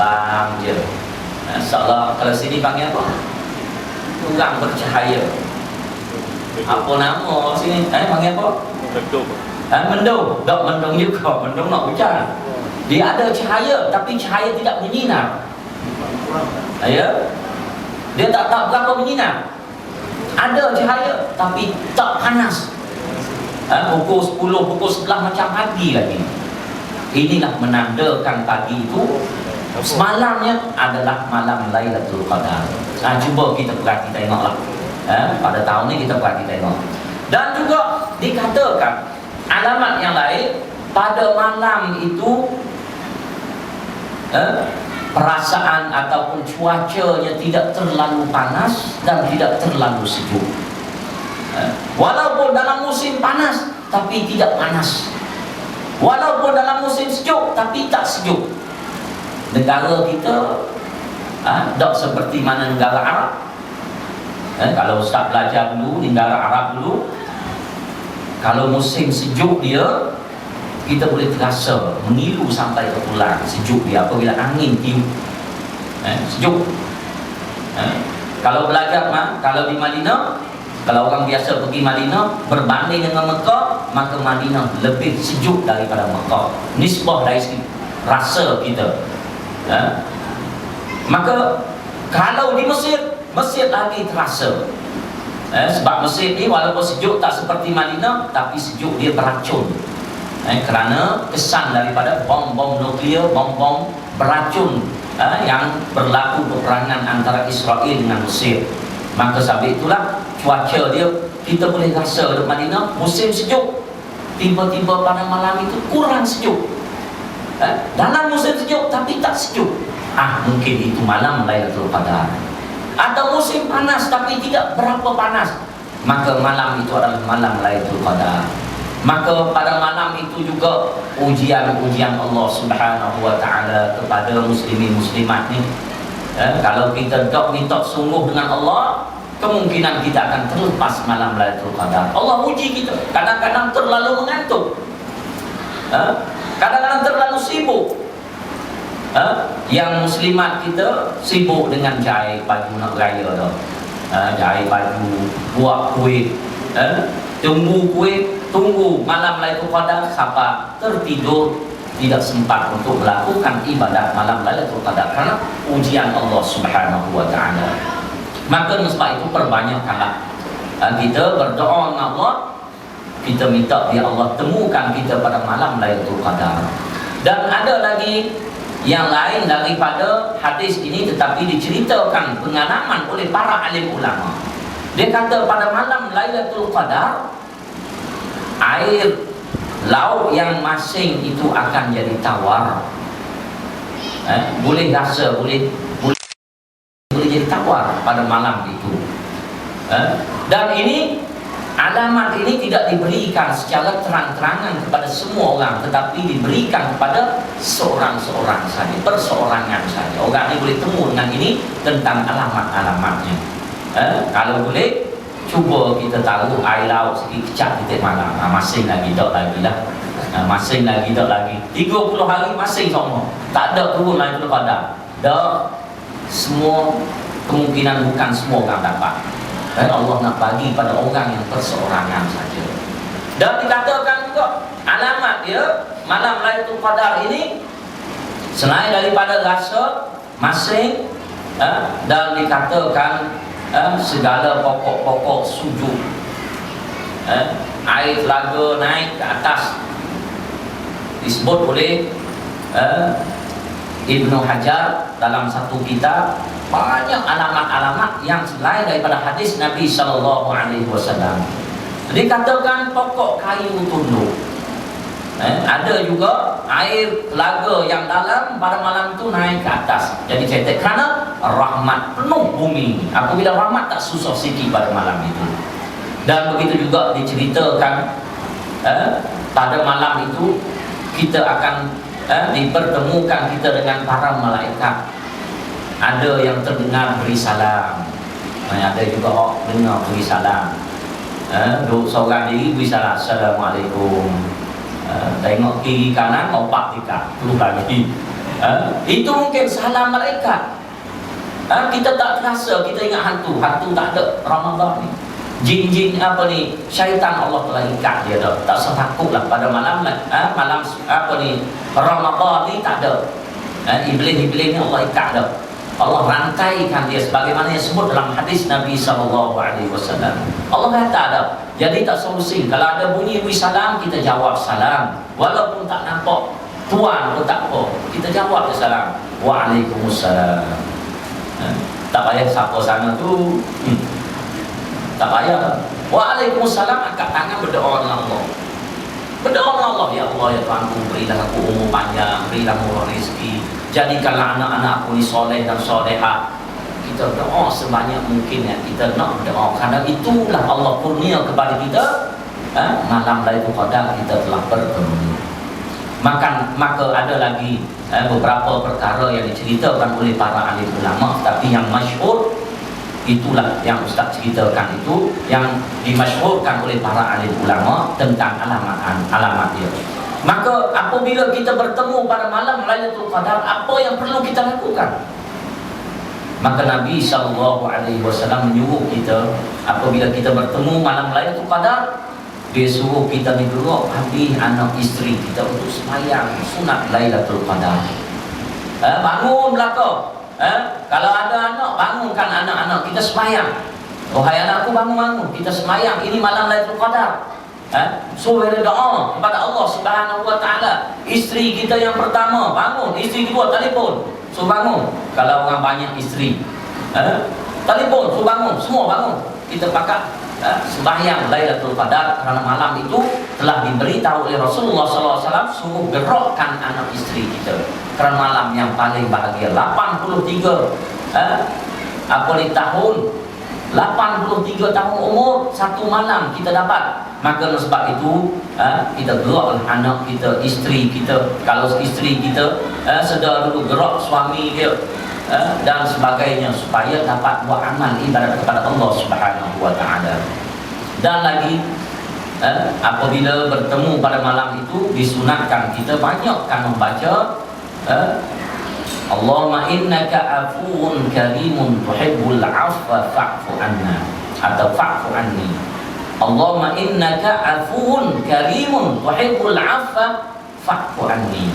terbang je. Seolah kalau sini panggil apa? Orang bercahaya. Apa nama sini? Panggil apa? Mendung. Mendung. Tak mendung juga. Mendung nak hujan. Dia ada cahaya, tapi cahaya tidak menyinar. Ya? Dia tak berapa menyinar. Ada cahaya, tapi tak panas. Pukul 10, pukul 11 macam pagi lagi. Inilah menandakan pagi itu semalamnya adalah malam Lailatul Qadar. Cuba kita perhati tengoklah. Pada tahun ini kita perhati tengok. Dan juga dikatakan alamat yang lain pada malam itu perasaan ataupun cuacanya tidak terlalu panas dan tidak terlalu sejuk. Walaupun dalam musim panas tapi tidak panas. Walaupun dalam musim sejuk tapi tak sejuk. Negara kita tak seperti mana negara Arab. Kalau Ustaz belajar dulu negara Arab dulu, kalau musim sejuk dia, kita boleh terasa mengilu sampai ke tulang sejuk dia apabila angin tiup. Sejuk. Kalau belajar kalau di Madinah, kalau orang biasa pergi Madinah berbanding dengan Mekah, maka Madinah lebih sejuk daripada Mekah. Nisbah dari segi rasa kita. Maka kalau di Mesir lagi terasa. Sebab Mesir ni walaupun sejuk tak seperti Madinah, tapi sejuk dia beracun. Kerana kesan daripada bom-bom nuklear, bom-bom beracun yang berlaku peperangan antara Israel dengan Mesir. Maka sebab itulah cuaca dia kita boleh rasa di Madinah musim sejuk, tiba-tiba pada malam itu kurang sejuk. Dalam musim sejuk tapi tak sejuk. Mungkin itu malam Lailatul Qadar. Atau musim panas tapi tidak berapa panas, maka malam itu adalah malam Lailatul Qadar. Maka pada malam itu juga ujian-ujian Allah Subhanahu wa taala kepada muslimin muslimat ni. Kalau kita tak minta sungguh dengan Allah, kemungkinan kita akan terlepas malam Lailatul Qadar. Allah uji kita. Kadang-kadang terlalu mengantuk. Kadang-kadang terlalu sibuk. Yang muslimat kita sibuk dengan jahit baju nak raya dah. Jahit baju, buat kuih, tunggu malam Lailatul Qadar sampai tertidur, tidak sempat untuk melakukan ibadat malam Lailatul Qadar karena ujian Allah Subhanahu wa taala. Maka sebab itu perbanyakkanlah kita berdoa dengan Allah, kita minta biar Allah temukan kita pada malam Lailatul Qadar. Dan ada lagi yang lain daripada hadis ini, tetapi diceritakan pengalaman oleh para alim ulama. Dia kata pada malam Lailatul Qadar, air laut yang masing itu akan jadi tawar. Boleh rasa, boleh jadi tawar pada malam itu. Dan ini alamat ini tidak diberikan secara terang-terangan kepada semua orang, tetapi diberikan kepada seorang-seorang saja, perseorangan saja. Orang ini boleh temu dengan ini tentang alamat-alamatnya. Kalau boleh, cuba kita tahu air laut sikit kecap titik malam. Masing lagi tak lagi lah. Masing lagi tak lagi. 30 hari masing semua. Tak ada turun Lailatul Qadar. Dah semua kemungkinan bukan semua orang dapat. Dan Allah nak bagi pada orang yang perseorangan saja. Dan dikatakan juga alamat dia malam Lailatul Qadar ini selain daripada rasa masing, dan dikatakan segala pokok-pokok sujud, air telaga naik ke atas. Disebut oleh Ibnu Hajar dalam satu kitab banyak alamat-alamat yang selain daripada hadis Nabi SAW. Dikatakan pokok kayu tunduk. Ada juga air telaga yang dalam pada malam itu naik ke atas. Jadi cetek kerana rahmat penuh bumi. Apabila rahmat tak susah sikit pada malam itu. Dan begitu juga diceritakan pada malam itu kita akan dipertemukan kita dengan para malaikat. Ada yang terdengar beri salam, ada juga orang dengar beri salam. Duduk seorang diri beri salam, Assalamualaikum. Tengok kiri kanan, opak dekat, tu lagi. Itu mungkin salah malaikat. Kita tak terasa, kita ingat hantu tak ada. Ramadan ni jin-jin apa ni, syaitan Allah telah ikat dia dah. Tak usah takutlah pada malam malam apa ni Ramadan ni tak ada. Iblis-iblis ni Allah ikat dah. Allah rantaikan dia sebagaimana yang sebut dalam hadis Nabi SAW. Allah kata dah. Jadi tak solusi. Kalau ada bunyi salam, kita jawab salam. Walaupun tak nampak tuan pun tak apa, kita jawab je salam. Waalaikumsalam. Tak payah siapa sana tu. Tak payah. Waalaikumsalam, angkat tangan berdoa dengan Allah. Berdoa dengan Allah, ya Allah ya Tuhanku, berilah aku umur panjang, berilah murah rezeki, jadikanlah anak-anak aku ni soleh dan solehah. Kita berdoa sebanyak mungkin yang kita nak berdoa, karena itulah Allah kurnia kepada kita. Malam Lailatul Qadar kita telah bertemu. Maka ada lagi beberapa perkara yang diceritakan oleh para ahli ulama, tapi yang masyhur itulah yang Ustaz ceritakan, itu yang dimasyhurkan oleh para ahli ulama tentang alamat dia. Maka apabila kita bertemu pada malam Lailatul Qadar, apa yang perlu kita lakukan? Maka Nabi SAW menyuruh kita, apabila kita bertemu malam Lailatul Qadar, dia suruh kita ni gerak habis anak isteri kita untuk sembahyang sunat Lailatul Qadar. Bangun belaka. Kalau ada anak, bangunkan anak-anak kita sembahyang. Wahai anakku, bangun-bangun, kita sembahyang, ini malam Lailatul Qadar. So ada doa kepada Allah Subhanahu Wa Taala. Isteri kita yang pertama bangun, isteri kedua telefon, so bangun. Kalau orang banyak isteri, telefon, so bangun, semua bangun. Kita pakat sembahyang Lailatul Qadar, kerana malam itu telah diberitahu oleh Rasulullah SAW, suruh gerakkan anak isteri kita, kerana malam yang paling bahagia. 83 tahun, 83 tahun umur, satu malam kita dapat. Maka sebab itu kita geraklah anak kita, isteri kita. Kalau isteri kita sedar dulu, gerak suami dia dan sebagainya, supaya dapat buat amal ibadat kepada Allah Subhanahu Wa Taala. Dan lagi apabila bertemu pada malam itu, disunatkan kita banyakkan membaca Allahumma innaka afuun karimun tuhibbul afwa fa'fu anna, atau fa'fu anni. Allahumma innaka afuun karimun tuhibbul afwa fa'fu anni.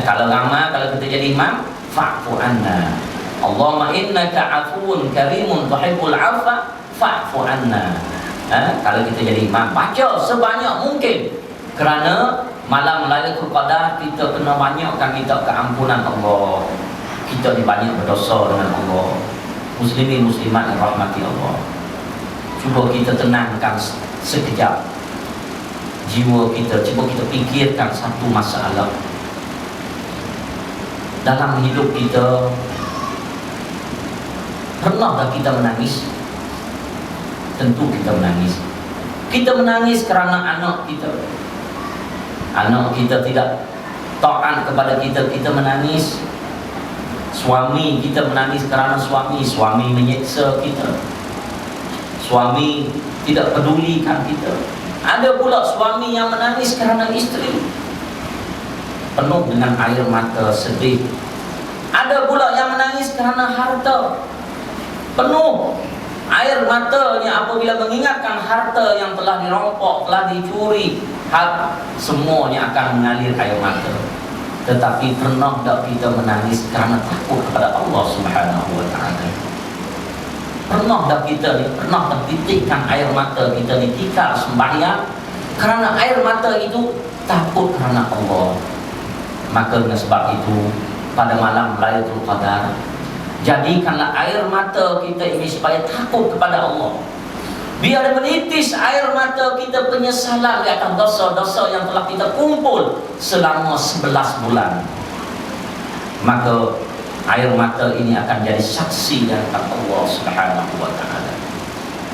Kalau ramai, kalau kita jadi imam, fa'fu anna. Allahumma innaka afuun karimun tuhibbul afwa fa'fu anna. Kalau kita jadi imam, baca sebanyak mungkin, kerana malam Lailatul Qadar kita kena banyakkan minta keampunan Allah. Kita ni banyak berdosa dengan Allah. Muslimin muslimat yang rahmati Allah, cuba kita tenangkan sekejap jiwa kita. Cuba kita fikirkan satu masalah dalam hidup kita. Pernahkah kita menangis? Tentu kita menangis. Kita menangis kerana anak kita. Anak kita tidak taat kepada kita, kita menangis. Suami kita menangis kerana suami menyeksa kita. Suami tidak pedulikan kita. Ada pula suami yang menangis kerana isteri, penuh dengan air mata sedih. Ada pula yang menangis kerana harta, penuh air matanya apabila mengingatkan harta yang telah dirampok, telah dicuri. Semuanya akan mengalir air mata. Tetapi pernah tak kita menangis kerana takut kepada Allah Subhanahu Wa Taala? Pernah tak kita ni, pernah tak titikkan air mata kita ni tikar sembahyang kerana air mata itu takut kerana Allah? Maka dengan sebab itu, pada malam Lailatul Qadar, jadikanlah air mata kita ini supaya takut kepada Allah. Biar menitis air mata kita penyesalan di atas dosa-dosa yang telah kita kumpul selama 11 bulan. Maka air mata ini akan jadi saksi di hadapan Allah Subhanahu Wa Taala.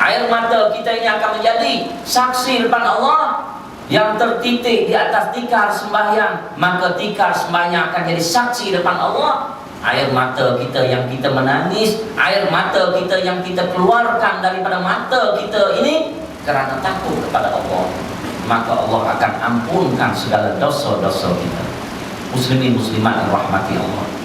Air mata kita ini akan menjadi saksi depan Allah yang tertitik di atas tikar sembahyang. Maka tikar sembahyang akan jadi saksi depan Allah. Air mata kita yang kita menangis, air mata kita yang kita keluarkan daripada mata kita ini kerana takut kepada Allah, maka Allah akan ampunkan segala dosa-dosa kita. muslimin muslimat yang rahmati Allah.